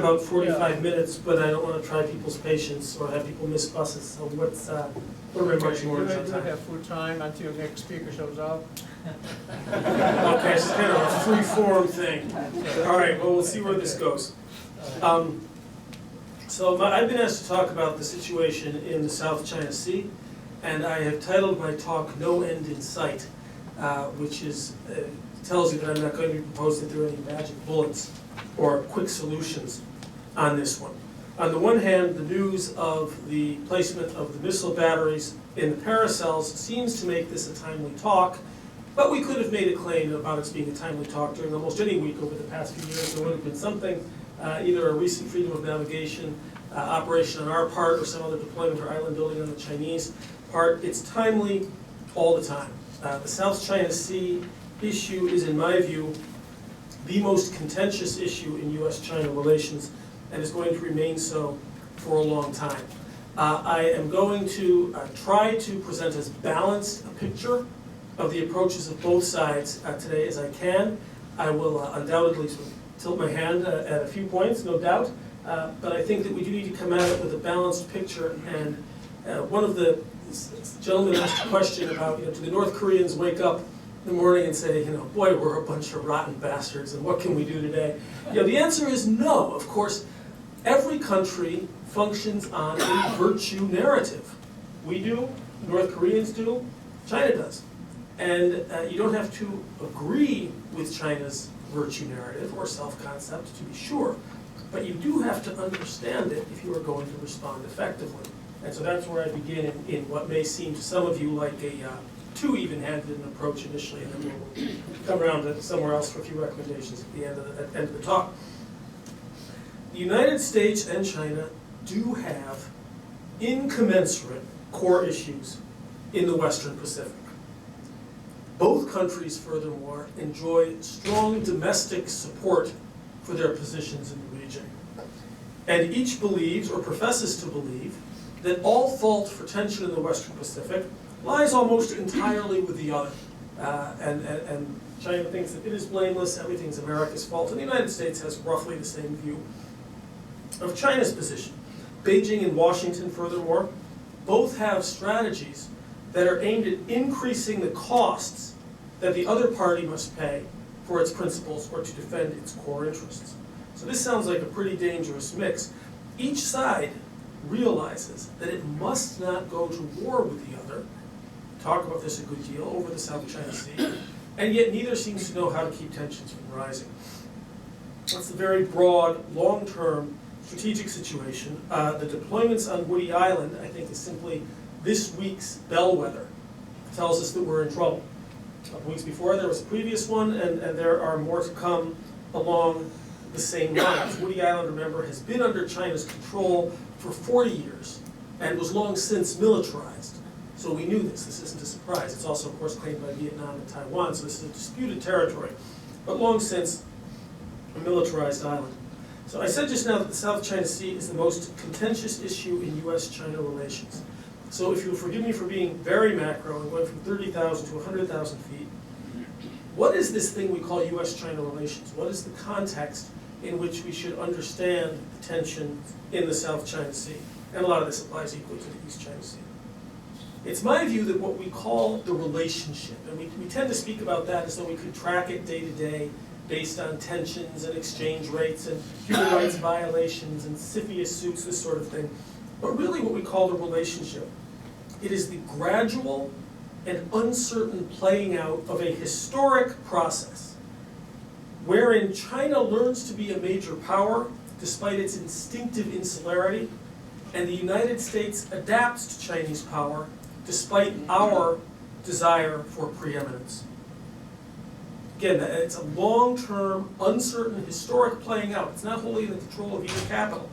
about 45 minutes, but I don't want to try people's patience or have people miss buses, so what am I marching orders on You time? have full time until your next speaker shows up. Okay, it's kind of a free-form thing. All right, well, we'll see where this goes. I've been asked to talk about the situation in the South China Sea, and I have titled my talk "No End in Sight," which tells you that I'm not going to be proposing that there are any magic bullets or quick solutions on this one. On the one hand, the news of the placement of the missile batteries in the paracels seems to make this a timely talk, but we could have made a claim about it being a timely talk during almost any week over the past few years. There would have been something, either a recent freedom of navigation operation on our part or some other deployment or island building on the Chinese part. It's timely all the time. The South China Sea issue is, in my view, the most contentious issue in U.S.-China relations and is going to remain so for a long time. I am going to try to present as balanced a picture of the approaches of both sides today as I can. I will undoubtedly tilt my hand at a few points, no doubt, but I think that we do need to come at it with a balanced picture. And one of the gentlemen asked a question about, do the North Koreans wake up in the morning and say, boy, we're a bunch of rotten bastards, and what can we do today? The answer is no. Of course, every country functions on a virtue narrative. We do, North Koreans do, China does. And you don't have to agree with China's virtue narrative or self-concept, to be sure, but you do have to understand it if you are going to respond effectively. And so that's where I begin in what may seem to some of you like a too even-handed an approach initially, and then we'll come around to somewhere else for a few recommendations at the end of the talk. The United States and China do have incommensurate core issues in the Western Pacific. Both countries, furthermore, enjoy strong domestic support for their positions in the region. And each believes, or professes to believe, that all fault for tension in the Western Pacific lies almost entirely with the other. And China thinks that it is blameless, everything's America's fault, and the United States has roughly the same view of China's position. Beijing and Washington, furthermore, both have strategies that are aimed at increasing the costs that the other party must pay for its principles or to defend its core interests. So this sounds like a pretty dangerous mix. Each side realizes that it must not go to war with the other, talk about this a good deal, over the South China Sea, and yet neither seems to know how to keep tensions from rising. That's a very broad, long-term strategic situation. The deployments on Woody Island, I think, is simply this week's bellwether. It tells us that we're in trouble. A couple weeks before, there was a previous one, and there are more to come along the same lines. Woody Island, remember, has been under China's control for 40 years and was long since militarized. So we knew this. This isn't a surprise. It's also, of course, claimed by Vietnam and Taiwan, so this is a disputed territory, but long since a militarized island. So I said just now that the South China Sea is the most contentious issue in U.S.-China relations. So if you'll forgive me for being very macro and going from 30,000 to 100,000 feet, what is this thing we call U.S.-China relations? What is the context in which we should understand the tension in the South China Sea? And a lot of this applies equally to the East China Sea. It's my view that what we call the relationship, and we tend to speak about that as though we could track it day to day based on tensions and exchange rates and human rights violations and CFIUS suits, this sort of thing. But really what we call the relationship, it is the gradual and uncertain playing out of a historic process wherein China learns to be a major power despite its instinctive insularity, and the United States adapts to Chinese power despite our desire for preeminence. Again, it's a long-term, uncertain, historic playing out. It's not wholly in the control of either capital.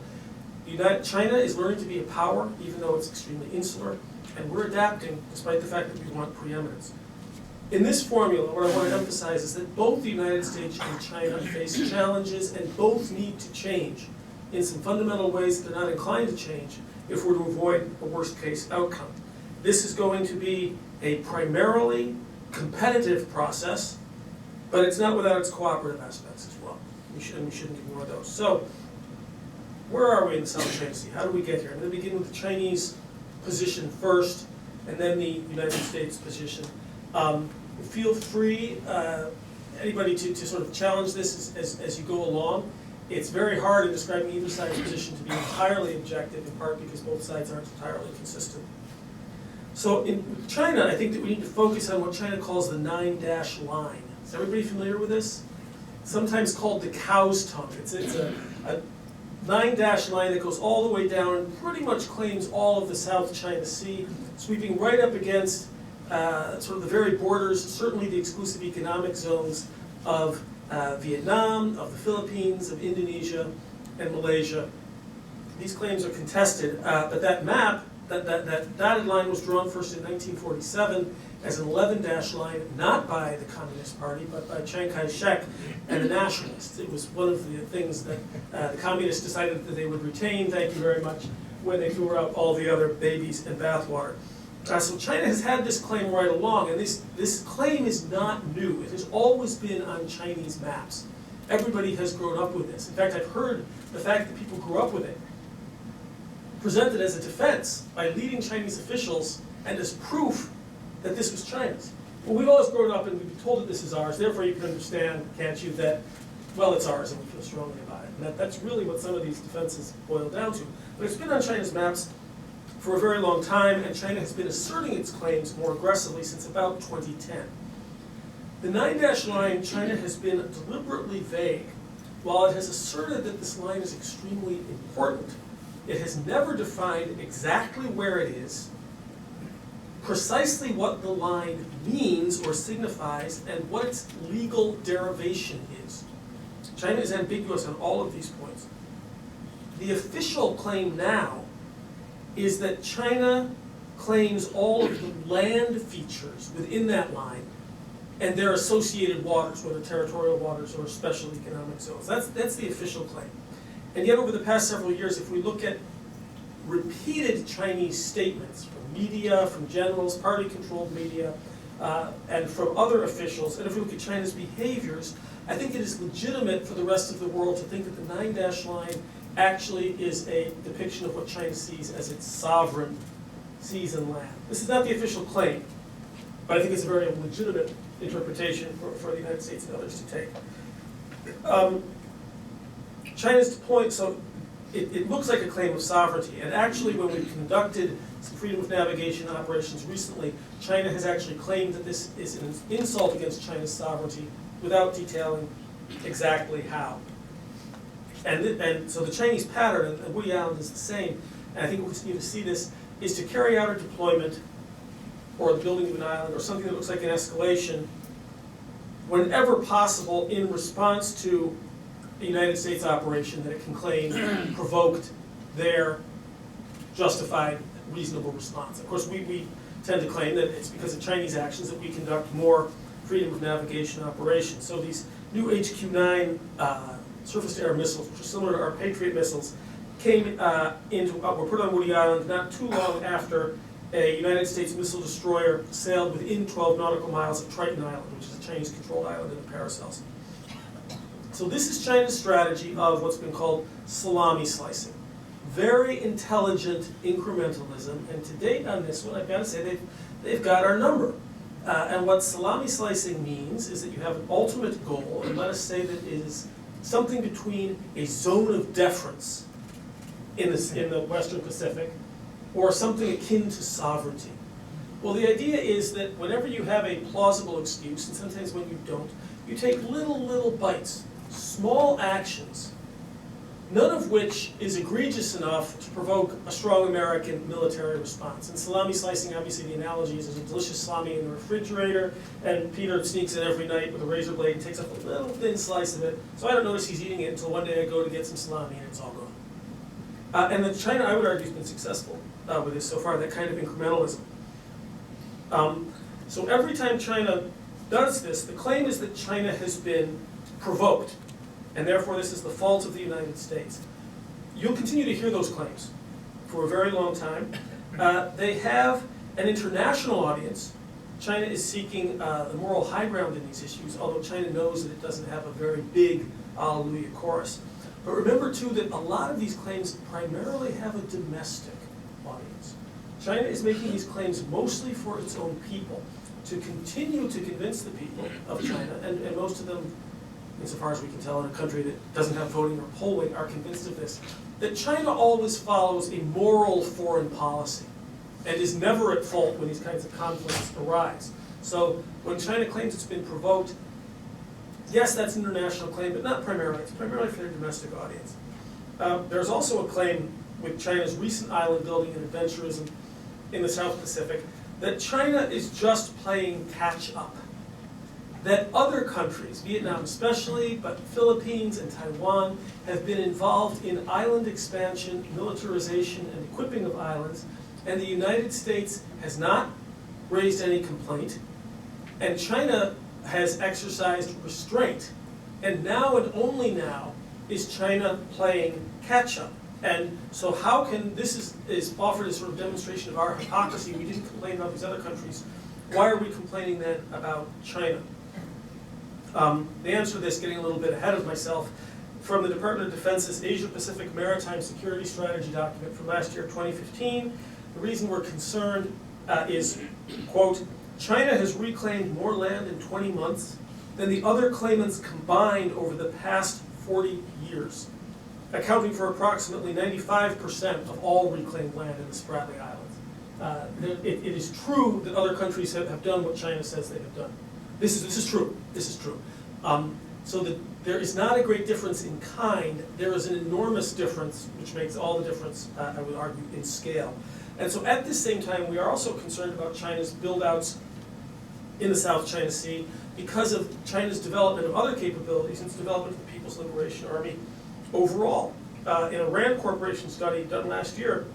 China is learning to be a power, even though it's extremely insular, and we're adapting despite the fact that we want preeminence. In this formula, what I want to emphasize is that both the United States and China face challenges and both need to change in some fundamental ways that they're not inclined to change if we're to avoid a worst-case outcome. This is going to be a primarily competitive process, but it's not without its cooperative aspects as well. We shouldn't ignore those. So where are we in the South China Sea? How do we get here? I'm going to begin with the Chinese position first, and then the United States position. Feel free, anybody, to sort of challenge this as you go along. It's very hard in describing either side's position to be entirely objective, in part because both sides aren't entirely consistent. So in China, I think that we need to focus on what China calls the 9-dash line. Is everybody familiar with this? Sometimes called the cow's tongue. It's a 9-dash line that goes all the way down and pretty much claims all of the South China Sea, sweeping right up against sort of the very borders, certainly the exclusive economic zones of Vietnam, of the Philippines, of Indonesia, and Malaysia. These claims are contested, but that map, that dotted line was drawn first in 1947 as an 11-dash line, not by the Communist Party, but by Chiang Kai-shek and the Nationalists. It was one of the things that the Communists decided that they would retain, thank you very much, when they threw out all the other babies in bathwater. So China has had this claim right along, and this claim is not new. It has always been on Chinese maps. Everybody has grown up with this. In fact, I've heard the fact that people grew up with it presented as a defense by leading Chinese officials and as proof that this was China's. Well, we've always grown up and we've been told that this is ours, therefore you can understand, can't you, that, well, it's ours and we feel strongly about it. And that's really what some of these defenses boil down to. But it's been on China's maps for a very long time, and China has been asserting its claims more aggressively since about 2010. The 9-dash line, China has been deliberately vague. While it has asserted that this line is extremely important, it has never defined exactly where it is, precisely what the line means or signifies, and what its legal derivation is. China is ambiguous on all of these points. The official claim now is that China claims all of the land features within that line and their associated waters, whether territorial waters or special economic zones. That's the official claim. And yet over the past several years, if we look at repeated Chinese statements from media, from generals, party-controlled media, and from other officials, and if we look at China's behaviors, I think it is legitimate for the rest of the world to think that the 9-dash line actually is a depiction of what China sees as its sovereign seas and land. This is not the official claim, but I think it's a very legitimate interpretation for the United States and others to take. China's point, so it looks like a claim of sovereignty, and actually when we conducted some freedom of navigation operations recently, China has actually claimed that this is an insult against China's sovereignty without detailing exactly how. And so the Chinese pattern, and Woody Allen is the same, and I think we'll continue to see this, is to carry out a deployment or the building of an island or something that looks like an escalation whenever possible in response to a United States operation that it can claim provoked their justified, reasonable response. Of course, we tend to claim that it's because of Chinese actions that we conduct more freedom of navigation operations. So these new HQ-9 surface-to-air missiles, which are similar to our Patriot missiles, were put on Woody Island not too long after a United States missile destroyer sailed within 12 nautical miles of Triton Island, which is a Chinese-controlled island in the Paracels. So this is China's strategy of what's been called salami slicing. Very intelligent incrementalism, and to date on this one, I've got to say they've got our number. And what salami slicing means is that you have an ultimate goal, and let us say that it is something between a zone of deference in the Western Pacific or something akin to sovereignty. Well, the idea is that whenever you have a plausible excuse, and sometimes when you don't, you take little bites, small actions, none of which is egregious enough to provoke a strong American military response. And salami slicing, obviously the analogy is there's a delicious salami in the refrigerator, and Peter sneaks in every night with a razor blade and takes up a little thin slice of it. So I don't notice he's eating it until one day I go to get some salami and it's all gone. And then China, I would argue, has been successful with this so far, that kind of incrementalism. So every time China does this, the claim is that China has been provoked, and therefore this is the fault of the United States. You'll continue to hear those claims for a very long time. They have an international audience. China is seeking the moral high ground in these issues, although China knows that it doesn't have a very big Alleluia chorus. But remember too that a lot of these claims primarily have a domestic audience. China is making these claims mostly for its own people, to continue to convince the people of China, and most of them, insofar as we can tell, in a country that doesn't have voting or polling, are convinced of this, that China always follows a moral foreign policy and is never at fault when these kinds of conflicts arise. So when China claims it's been provoked, yes, that's an international claim, but not primarily. It's primarily for their domestic audience. There's also a claim with China's recent island building and adventurism in the South Pacific that China is just playing catch up. That other countries, Vietnam especially, but Philippines and Taiwan, have been involved in island expansion, militarization, and equipping of islands, and the United States has not raised any complaint, and China has exercised restraint. And now and only now is China playing catch up. And so how can, this is offered as sort of demonstration of our hypocrisy. We didn't complain about these other countries. Why are we complaining then about China? The answer to this, getting a little bit ahead of myself, from the Department of Defense's Asia-Pacific Maritime Security Strategy document from last year, 2015, the reason we're concerned is, quote, China has reclaimed more land in 20 months than the other claimants combined over the past 40 years, accounting for approximately 95% of all reclaimed land in the Spratly Islands. It is true that other countries have done what China says they have done. This is true. This is true. So that there is not a great difference in kind. There is an enormous difference, which makes all the difference, I would argue, in scale. And so at the same time, we are also concerned about China's build-outs in the South China Sea because of China's development of other capabilities and its development of the People's Liberation Army overall. In a RAND Corporation study done last year,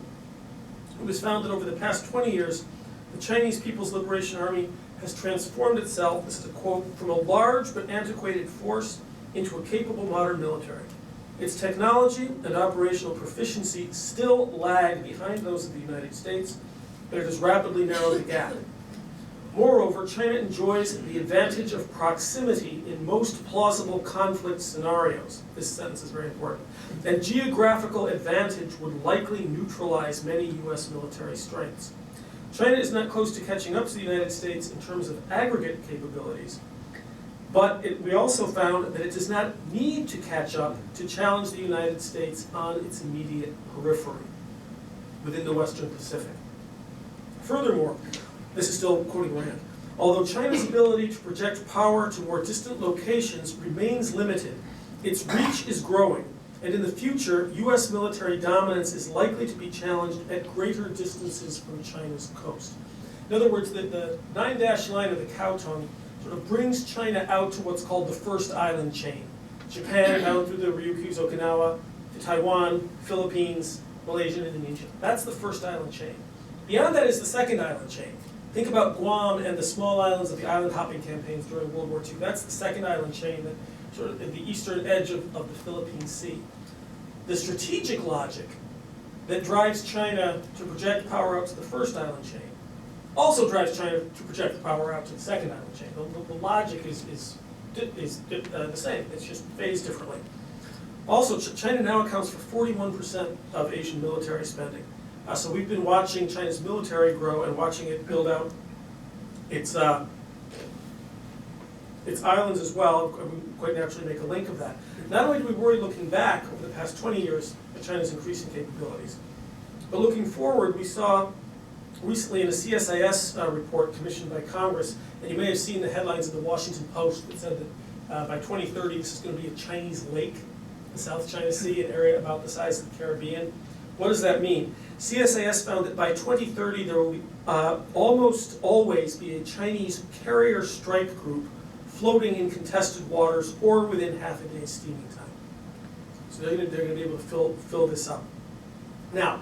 it was found that over the past 20 years, the Chinese People's Liberation Army has transformed itself, this is a quote, from a large but antiquated force into a capable modern military. Its technology and operational proficiency still lag behind those of the United States, but it has rapidly narrowed the gap. Moreover, China enjoys the advantage of proximity in most plausible conflict scenarios. This sentence is very important. And geographical advantage would likely neutralize many US military strengths. China is not close to catching up to the United States in terms of aggregate capabilities, but we also found that it does not need to catch up to challenge the United States on its immediate periphery within the Western Pacific. Furthermore, this is still quoting Rand, although China's ability to project power to more distant locations remains limited, its reach is growing, and in the future, US military dominance is likely to be challenged at greater distances from China's coast. In other words, the 9-dash line of the cow tongue sort of brings China out to what's called the first island chain. Japan down through the Ryukyus, Okinawa, to Taiwan, Philippines, Malaysia, and Indonesia. That's the first island chain. Beyond that is the second island chain. Think about Guam and the small islands of the island hopping campaigns during World War II. That's the second island chain, that sort of at the eastern edge of the Philippine Sea. The strategic logic that drives China to project power out to the first island chain also drives China to project power out to the second island chain. The logic is the same. It's just phased differently. Also, China now accounts for 41% of Asian military spending. So we've been watching China's military grow and watching it build out its islands as well. We quite naturally make a link of that. Not only do we worry looking back over the past 20 years at China's increasing capabilities, but looking forward, we saw recently in a CSIS report commissioned by Congress, and you may have seen the headlines of the Washington Post that said that by 2030 this is going to be a Chinese lake, the South China Sea, an area about the size of the Caribbean. What does that mean? CSIS found that by 2030 there will be, almost always be a Chinese carrier strike group floating in contested waters or within half a day's steaming time. So they're going to be able to fill this up. Now,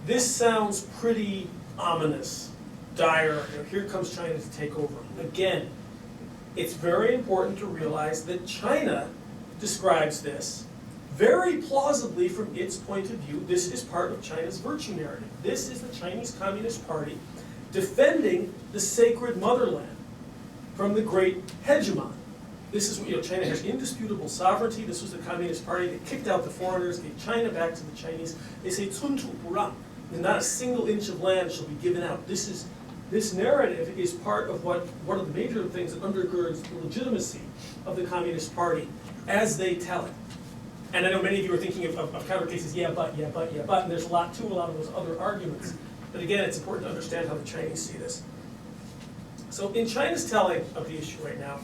this sounds pretty ominous, dire. Here comes China to take over. Again, it's very important to realize that China describes this very plausibly from its point of view. This is part of China's virtue narrative. This is the Chinese Communist Party defending the sacred motherland from the great hegemon. This is, China has indisputable sovereignty. This was the Communist Party that kicked out the foreigners, gave China back to the Chinese. They say, 寸土不让, and not a single inch of land shall be given out. This narrative is part of one of the major things that undergirds the legitimacy of the Communist Party as they tell it. And I know many of you are thinking of counter cases, yeah, but, and there's a lot of those other arguments. But again, it's important to understand how the Chinese see this. So in China's telling of the issue right now,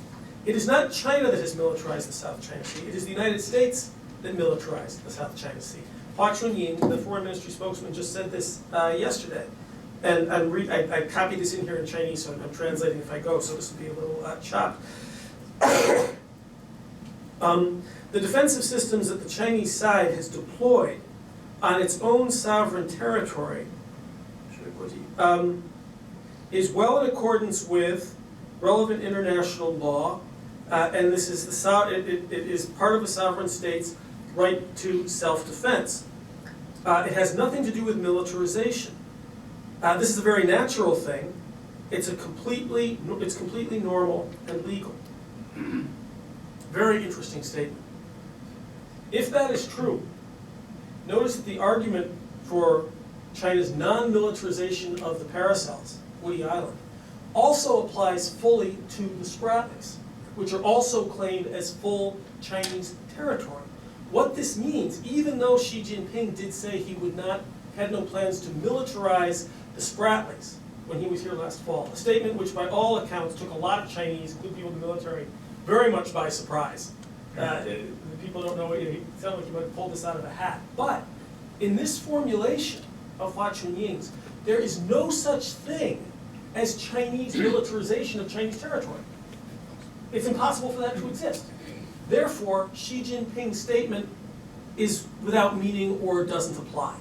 it is not China that has militarized the South China Sea. It is the United States that militarized the South China Sea. Hua Chunying, the foreign ministry spokesman, just said this yesterday. And I copied this in here in Chinese, so I'm translating if I go, so this will be a little chopped. The defensive systems that the Chinese side has deployed on its own sovereign territory is well in accordance with relevant international law, and this is it is part of a sovereign state's right to self-defense. It has nothing to do with militarization. This is a very natural thing. It's completely normal and legal. Very interesting statement. If that is true, notice that the argument for China's non-militarization of the Paracels, Woody Island, also applies fully to the Spratlys, which are also claimed as full Chinese territory. What this means, even though Xi Jinping did say he had no plans to militarize the Spratlys when he was here last fall, a statement which by all accounts took a lot of Chinese, including people in the military, very much by surprise. People don't know, it sounded like you might have pulled this out of a hat. But in this formulation of Hua Chunying's, there is no such thing as Chinese militarization of Chinese territory. It's impossible for that to exist. Therefore, Xi Jinping's statement is without meaning or doesn't apply.